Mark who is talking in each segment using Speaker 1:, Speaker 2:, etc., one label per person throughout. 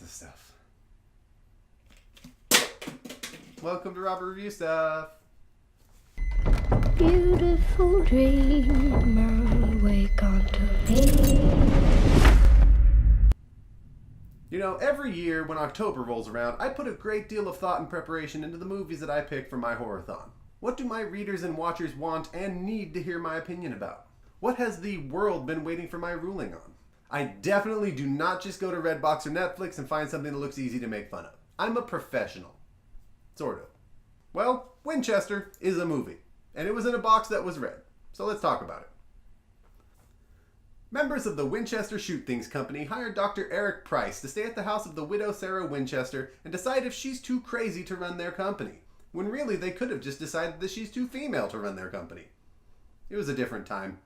Speaker 1: the stuff. Welcome to Robert Review Stuff.
Speaker 2: Beautiful dreamer, wake unto me.
Speaker 1: You know, every year when October rolls around, I put a great deal of thought and preparation into the movies that I pick for my horror-thon. What do my readers and watchers want and need to hear my opinion about? What has the world been waiting for my ruling on? I definitely do not just go to Redbox or Netflix and find something that looks easy to make fun of. I'm a professional. Sort of. Well, Winchester is a movie, and it was in a box that was red. So let's talk about it. Members of the Winchester Shoot Things Company hired Dr. Eric Price to stay at the house of the widow Sarah Winchester and decide if she's too crazy to run their company, when really they could have just decided that she's too female to run their company. It was a different time.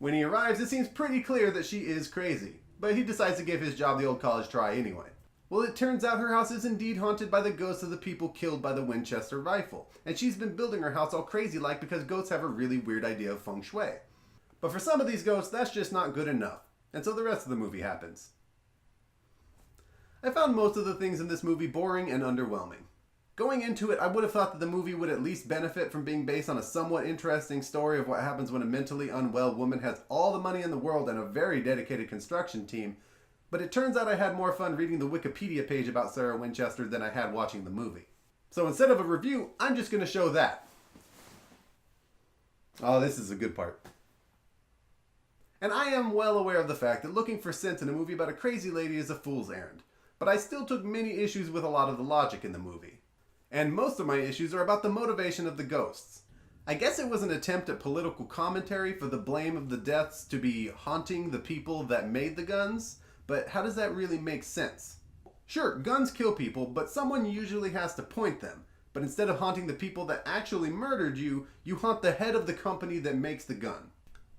Speaker 1: When he arrives, it seems pretty clear that she is crazy, but he decides to give his job the old college try anyway. Well, it turns out her house is indeed haunted by the ghosts of the people killed by the Winchester rifle, and she's been building her house all crazy-like because ghosts have a really weird idea of feng shui. But for some of these ghosts, that's just not good enough, and so the rest of the movie happens. I found most of the things in this movie boring and underwhelming. Going into it, I would have thought that the movie would at least benefit from being based on a somewhat interesting story of what happens when a mentally unwell woman has all the money in the world and a very dedicated construction team, but it turns out I had more fun reading the Wikipedia page about Sarah Winchester than I had watching the movie. So instead of a review, I'm just going to show that. Oh, this is a good part. And I am well aware of the fact that looking for sense in a movie about a crazy lady is a fool's errand, but I still took many issues with a lot of the logic in the movie. And most of my issues are about the motivation of the ghosts. I guess it was an attempt at political commentary for the blame of the deaths to be haunting the people that made the guns, but how does that really make sense? Sure, guns kill people, but someone usually has to point them. But instead of haunting the people that actually murdered you, you haunt the head of the company that makes the gun.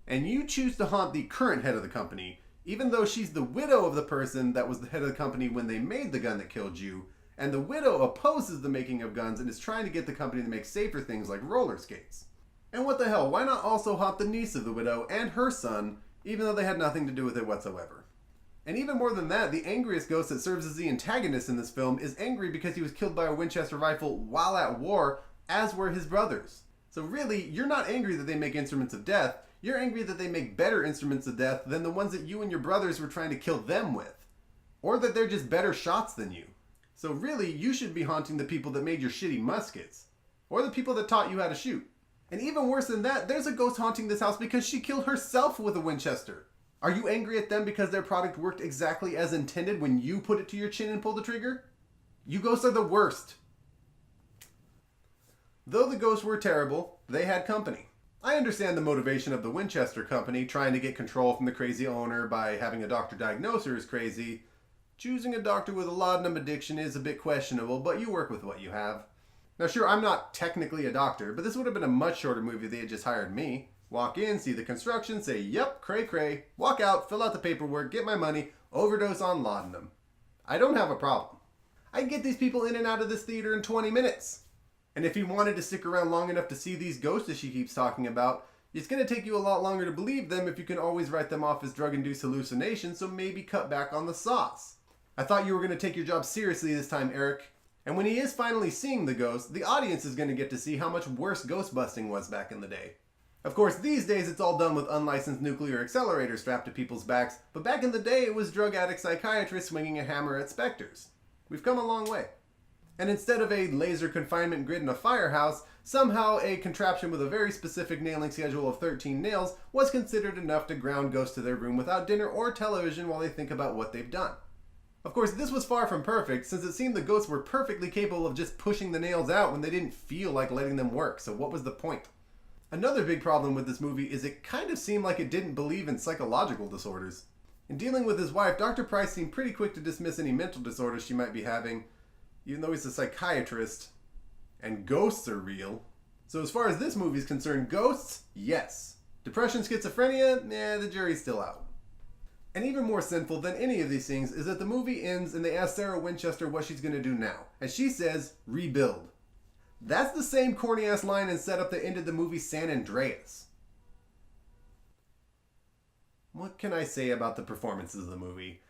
Speaker 1: And you choose to haunt the current head of the company, even though she's the widow of the person that was the head of the company when they made the gun that killed you, and the widow opposes the making of guns and is trying to get the company to make safer things like roller skates. And what the hell, why not also haunt the niece of the widow and her son, even though they had nothing to do with it whatsoever? And even more than that, the angriest ghost that serves as the antagonist in this film is angry because he was killed by a Winchester rifle while at war, as were his brothers. So really, you're not angry that they make instruments of death, you're angry that they make better instruments of death than the ones that you and your brothers were trying to kill them with. Or that they're just better shots than you. So really, you should be haunting the people that made your shitty muskets. Or the people that taught you how to shoot. And even worse than that, there's a ghost haunting this house because she killed herself with a Winchester. Are you angry at them because their product worked exactly as intended when you put it to your chin and pulled the trigger? You ghosts are the worst. Though the ghosts were terrible, they had company. I understand the motivation of the Winchester company trying to get control from the crazy owner by having a doctor diagnose her as crazy. Choosing a doctor with a laudanum addiction is a bit questionable, but you work with what you have. Now sure, I'm not technically a doctor, but this would have been a much shorter movie if they had just hired me. Walk in, see the construction, say, yep, cray cray, walk out, fill out the paperwork, get my money, overdose on laudanum. I don't have a problem. I can get these people in and out of this theater in 20 minutes. And if you wanted to stick around long enough to see these ghosts that she keeps talking about, it's going to take you a lot longer to believe them if you can always write them off as drug-induced hallucinations, so maybe cut back on the sauce. I thought you were going to take your job seriously this time, Eric. And when he is finally seeing the ghost, the audience is going to get to see how much worse ghost busting was back in the day. Of course, these days it's all done with unlicensed nuclear accelerators strapped to people's backs, but back in the day it was drug addict psychiatrists swinging a hammer at specters. We've come a long way. And instead of a laser confinement grid in a firehouse, somehow a contraption with a very specific nailing schedule of 13 nails was considered enough to ground ghosts to their room without dinner or television while they think about what they've done. Of course, this was far from perfect, since it seemed the ghosts were perfectly capable of just pushing the nails out when they didn't feel like letting them work, so what was the point? Another big problem with this movie is it kind of seemed like it didn't believe in psychological disorders. In dealing with his wife, Dr. Price seemed pretty quick to dismiss any mental disorders she might be having, even though he's a psychiatrist, and ghosts are real. So as far as this movie's concerned, ghosts, yes. Depression, schizophrenia, nah, the jury's still out. And even more sinful than any of these things is that the movie ends and they ask Sarah Winchester what she's going to do now. And she says, rebuild. That's the same corny ass line and setup that ended the movie San Andreas. What can I say about the performances of the movie?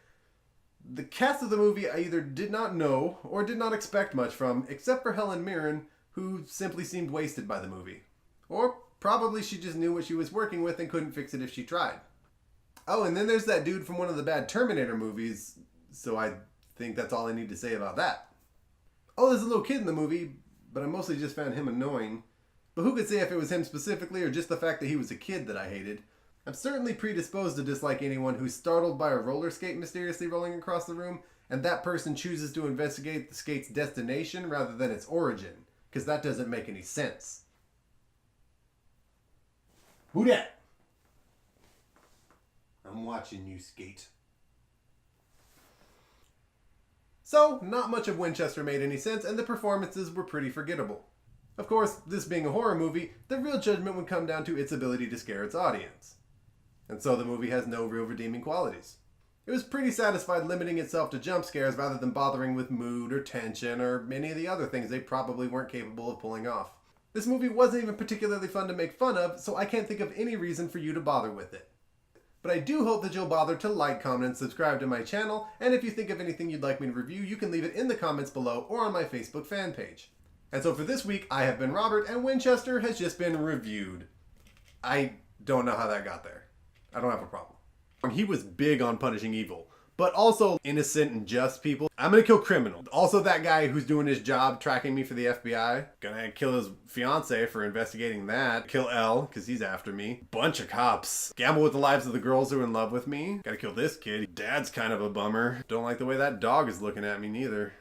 Speaker 1: The cast of the movie I either did not know or did not expect much from, except for Helen Mirren, who simply seemed wasted by the movie. Or probably she just knew what she was working with and couldn't fix it if she tried. Oh, and then there's that dude from one of the bad Terminator movies, so I think that's all I need to say about that. Oh, there's a little kid in the movie, but I mostly just found him annoying. But who could say if it was him specifically or just the fact that he was a kid that I hated? I'm certainly predisposed to dislike anyone who's startled by a roller skate mysteriously rolling across the room, and that person chooses to investigate the skate's destination rather than its origin, because that doesn't make any sense. Who dat? I'm watching you skate. So, not much of Winchester made any sense, and the performances were pretty forgettable. Of course, this being a horror movie, the real judgment would come down to its ability to scare its audience. And so the movie has no real redeeming qualities. It was pretty satisfied limiting itself to jump scares rather than bothering with mood or tension or any of the other things they probably weren't capable of pulling off. This movie wasn't even particularly fun to make fun of, so I can't think of any reason for you to bother with it. But I do hope that you'll bother to like, comment, and subscribe to my channel, and if you think of anything you'd like me to review, you can leave it in the comments below or on my Facebook fan page. And so for this week, I have been Robert, and Winchester has just been reviewed. I don't know how that got there. I don't have a problem. He was big on punishing evil, but also innocent and just people. I'm gonna kill criminals. Also that guy who's doing his job tracking me for the FBI. Gonna kill his fiance for investigating that. Kill L, because he's after me. Bunch of cops. Gamble with the lives of the girls who are in love with me. Gotta kill this kid. Dad's kind of a bummer. Don't like the way that dog is looking at me neither.